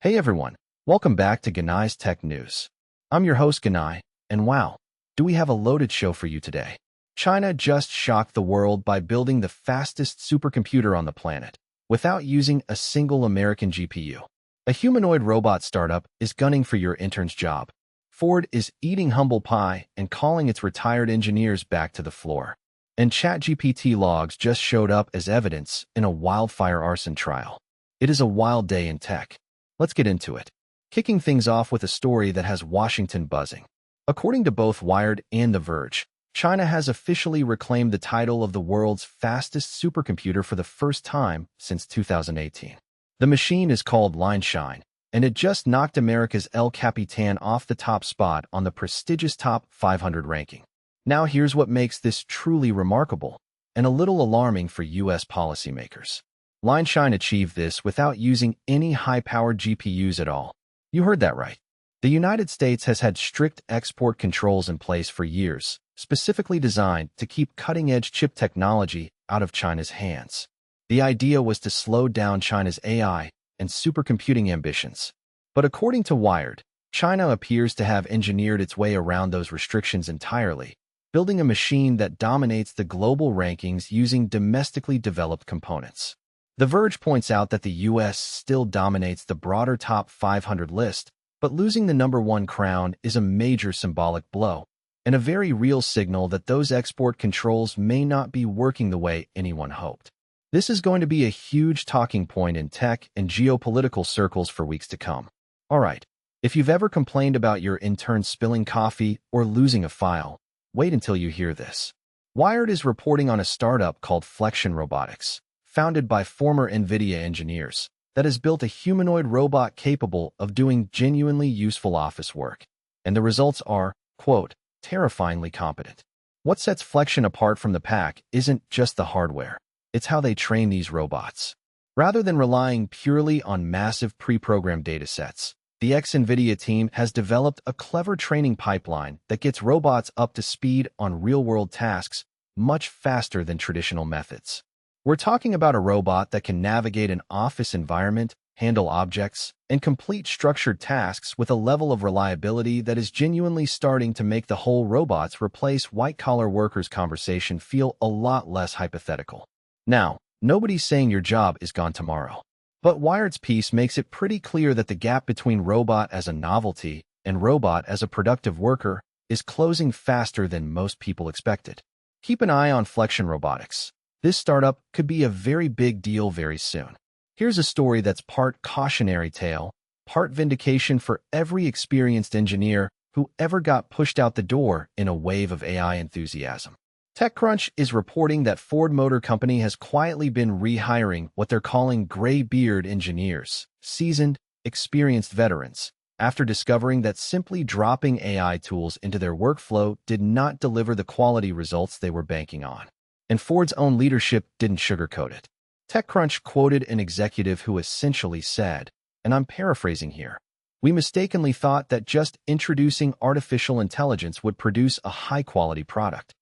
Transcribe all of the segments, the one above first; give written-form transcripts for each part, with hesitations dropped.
Hey everyone, welcome back to Genai's Tech News. I'm your host Genai, and wow, do we have a loaded show for you today. China just shocked the world by building the fastest supercomputer on the planet, without using a single American GPU. A humanoid robot startup is gunning for your intern's job. Ford is eating humble pie and calling its retired engineers back to the floor. And ChatGPT logs just showed up as evidence in a wildfire arson trial. It is a wild day in tech. Let's get into it. Kicking things off with a story that has Washington buzzing. According to both Wired and The Verge, China has officially reclaimed the title of the world's fastest supercomputer for the first time since 2018. The machine is called Lineshine, and it just knocked America's El Capitan off the top spot on the prestigious Top 500 ranking. Now here's what makes this truly remarkable, and a little alarming for U.S. policymakers. Lineshine achieved this without using any high-powered GPUs at all. You heard that right. The United States has had strict export controls in place for years, specifically designed to keep cutting-edge chip technology out of China's hands. The idea was to slow down China's AI and supercomputing ambitions. But according to Wired, China appears to have engineered its way around those restrictions entirely, building a machine that dominates the global rankings using domestically developed components. The Verge points out that the U.S. still dominates the broader top 500 list, but losing the #1 crown is a major symbolic blow, and a very real signal that those export controls may not be working the way anyone hoped. This is going to be a huge talking point in tech and geopolitical circles for weeks to come. All right, if you've ever complained about your intern spilling coffee or losing a file, wait until you hear this. Wired is reporting on a startup called Flexion Robotics, founded by former Nvidia engineers, that has built a humanoid robot capable of doing genuinely useful office work. And the results are, quote, terrifyingly competent. What sets Flexion apart from the pack isn't just the hardware, it's how they train these robots. Rather than relying purely on massive pre-programmed datasets, the ex-Nvidia team has developed a clever training pipeline that gets robots up to speed on real-world tasks much faster than traditional methods. We're talking about a robot that can navigate an office environment, handle objects, and complete structured tasks with a level of reliability that is genuinely starting to make the whole robots replace white-collar workers conversation feel a lot less hypothetical. Now, nobody's saying your job is gone tomorrow. But Wired's piece makes it pretty clear that the gap between robot as a novelty and robot as a productive worker is closing faster than most people expected. Keep an eye on Flexion Robotics. This startup could be a very big deal very soon. Here's a story that's part cautionary tale, part vindication for every experienced engineer who ever got pushed out the door in a wave of AI enthusiasm. TechCrunch is reporting that Ford Motor Company has quietly been rehiring what they're calling gray-beard engineers, seasoned, experienced veterans, after discovering that simply dropping AI tools into their workflow did not deliver the quality results they were banking on. And Ford's own leadership didn't sugarcoat it. TechCrunch quoted an executive who essentially said, and I'm paraphrasing here, "We mistakenly thought that just introducing artificial intelligence would produce a high-quality product.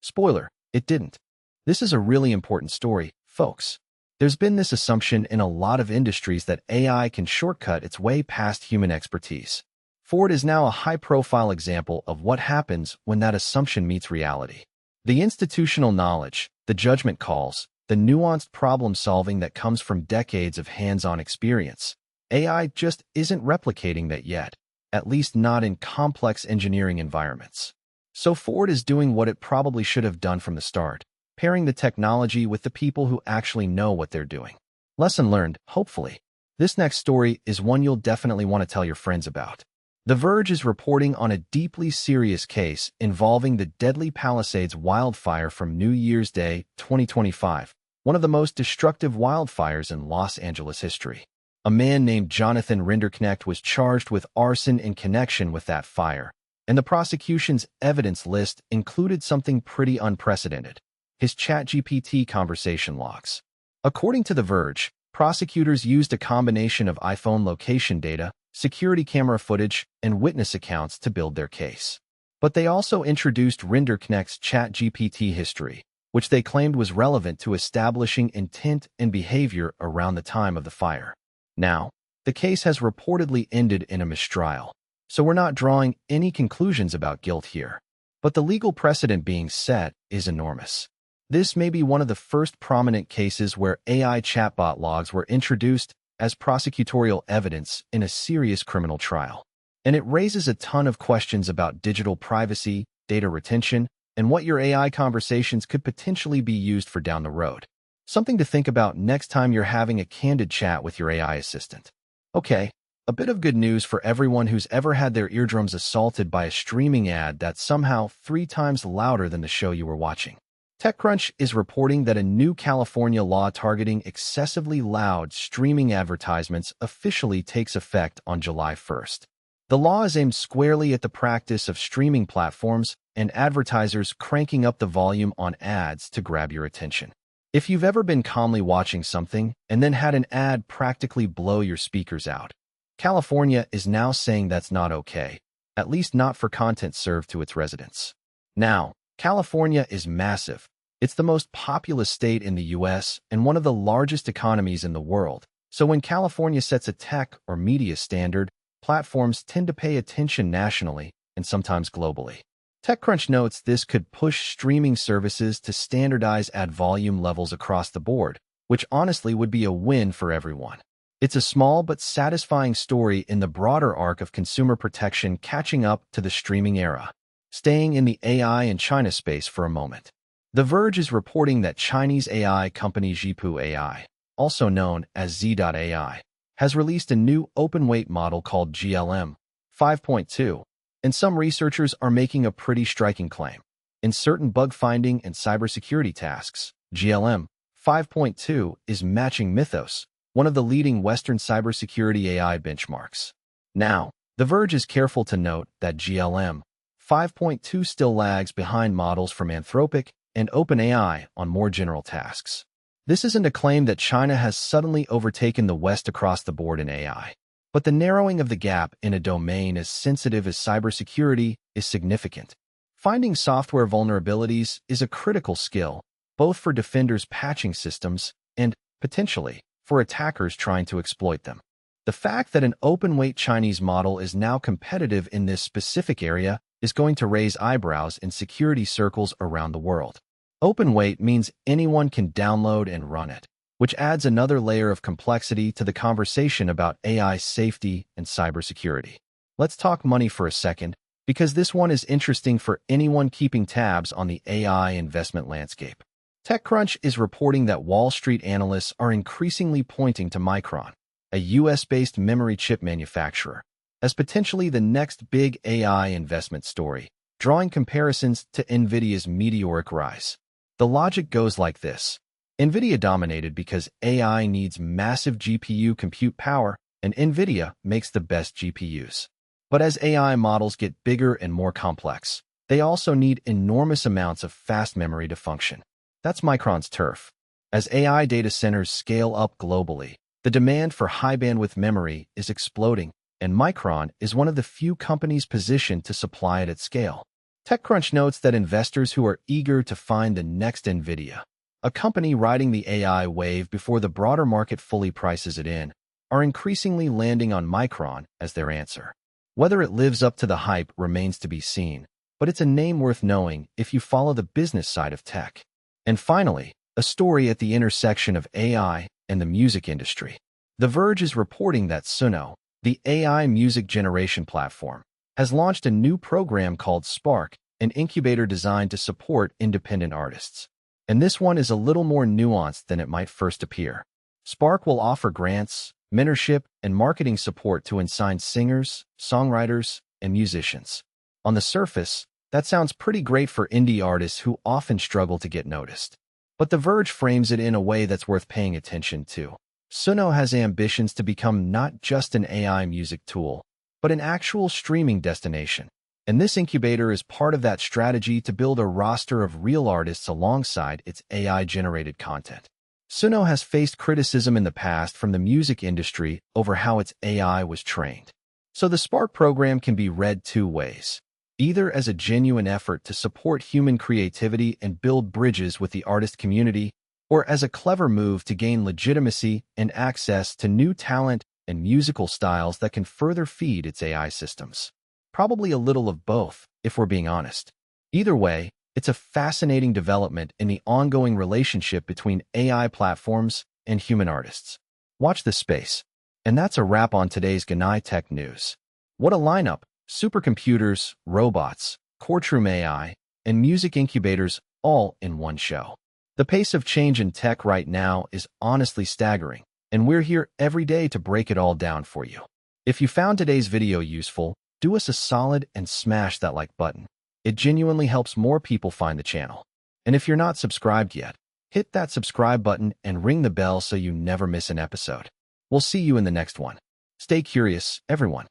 Spoiler, it didn't." This is a really important story, folks. There's been this assumption in a lot of industries that AI can shortcut its way past human expertise. Ford is now a high-profile example of what happens when that assumption meets reality. The institutional knowledge, the judgment calls, the nuanced problem-solving that comes from decades of hands-on experience. AI just isn't replicating that yet, at least not in complex engineering environments. So Ford is doing what it probably should have done from the start, pairing the technology with the people who actually know what they're doing. Lesson learned, hopefully. This next story is one you'll definitely want to tell your friends about. The Verge is reporting on a deeply serious case involving the deadly Palisades wildfire from New Year's Day 2025, one of the most destructive wildfires in Los Angeles history. A man named Jonathan Rinderknecht was charged with arson in connection with that fire, and the prosecution's evidence list included something pretty unprecedented: his ChatGPT conversation logs. According to The Verge, prosecutors used a combination of iPhone location data, security camera footage, and witness accounts to build their case. But they also introduced Rinderknecht's ChatGPT history, which they claimed was relevant to establishing intent and behavior around the time of the fire. Now, The case has reportedly ended in a mistrial, so we're not drawing any conclusions about guilt here. But the legal precedent being set is enormous. This may be one of the first prominent cases where AI chatbot logs were introduced as prosecutorial evidence in a serious criminal trial. And it raises a ton of questions about digital privacy, data retention, and what your AI conversations could potentially be used for down the road. Something to think about next time you're having a candid chat with your AI assistant. Okay, a bit of good news for everyone who's ever had their eardrums assaulted by a streaming ad that's somehow 3 times louder than the show you were watching. TechCrunch is reporting that a new California law targeting excessively loud streaming advertisements officially takes effect on July 1st. The law is aimed squarely at the practice of streaming platforms and advertisers cranking up the volume on ads to grab your attention. If you've ever been calmly watching something and then had an ad practically blow your speakers out, California is now saying that's not okay, at least not for content served to its residents. Now, California is massive. It's the most populous state in the US and one of the largest economies in the world. So when California sets a tech or media standard, platforms tend to pay attention nationally and sometimes globally. TechCrunch notes this could push streaming services to standardize ad volume levels across the board, which honestly would be a win for everyone. It's a small but satisfying story in the broader arc of consumer protection catching up to the streaming era. Staying in the AI and China space for a moment. The Verge is reporting that Chinese AI company Z.ai, also known as Z.ai, has released a new open-weight model called GLM 5.2, and some researchers are making a pretty striking claim. In certain bug-finding and cybersecurity tasks, GLM 5.2 is matching Mythos, one of the leading Western cybersecurity AI benchmarks. Now, The Verge is careful to note that GLM 5.2 still lags behind models from Anthropic and OpenAI on more general tasks. This isn't a claim that China has suddenly overtaken the West across the board in AI, but the narrowing of the gap in a domain as sensitive as cybersecurity is significant. Finding software vulnerabilities is a critical skill, both for defenders patching systems and, potentially, for attackers trying to exploit them. The fact that an open-weight Chinese model is now competitive in this specific area is going to raise eyebrows in security circles around the world. Open-weight means anyone can download and run it, which adds another layer of complexity to the conversation about AI safety and cybersecurity. Let's talk money for a second, because this one is interesting for anyone keeping tabs on the AI investment landscape. TechCrunch is reporting that Wall Street analysts are increasingly pointing to Micron, a US-based memory chip manufacturer, as potentially the next big AI investment story, drawing comparisons to Nvidia's meteoric rise. The logic goes like this. Nvidia dominated because AI needs massive GPU compute power, and Nvidia makes the best GPUs. But as AI models get bigger and more complex, they also need enormous amounts of fast memory to function. That's Micron's turf. As AI data centers scale up globally, the demand for high-bandwidth memory is exploding, and Micron is one of the few companies positioned to supply it at scale. TechCrunch notes that investors who are eager to find the next Nvidia, a company riding the AI wave before the broader market fully prices it in, are increasingly landing on Micron as their answer. Whether it lives up to the hype remains to be seen, but it's a name worth knowing if you follow the business side of tech. And finally, a story at the intersection of AI and the music industry. The Verge is reporting that Suno, the AI music generation platform, has launched a new program called Spark, an incubator designed to support independent artists. And this one is a little more nuanced than it might first appear. Spark will offer grants, mentorship, and marketing support to unsigned singers, songwriters, and musicians. On the surface, that sounds pretty great for indie artists who often struggle to get noticed. But The Verge frames it in a way that's worth paying attention to. Suno has ambitions to become not just an AI music tool, but an actual streaming destination. And this incubator is part of that strategy to build a roster of real artists alongside its AI-generated content. Suno has faced criticism in the past from the music industry over how its AI was trained. So the Spark program can be read two ways. Either as a genuine effort to support human creativity and build bridges with the artist community, or as a clever move to gain legitimacy and access to new talent and musical styles that can further feed its AI systems. Probably a little of both, if we're being honest. Either way, it's a fascinating development in the ongoing relationship between AI platforms and human artists. Watch this space. And that's a wrap on today's Genai Tech news. What a lineup! Supercomputers, robots, courtroom AI, and music incubators all in one show. The pace of change in tech right now is honestly staggering, and we're here every day to break it all down for you. If you found today's video useful, do us a solid and smash that like button. It genuinely helps more people find the channel. And if you're not subscribed yet, hit that subscribe button and ring the bell so you never miss an episode. We'll see you in the next one. Stay curious, everyone.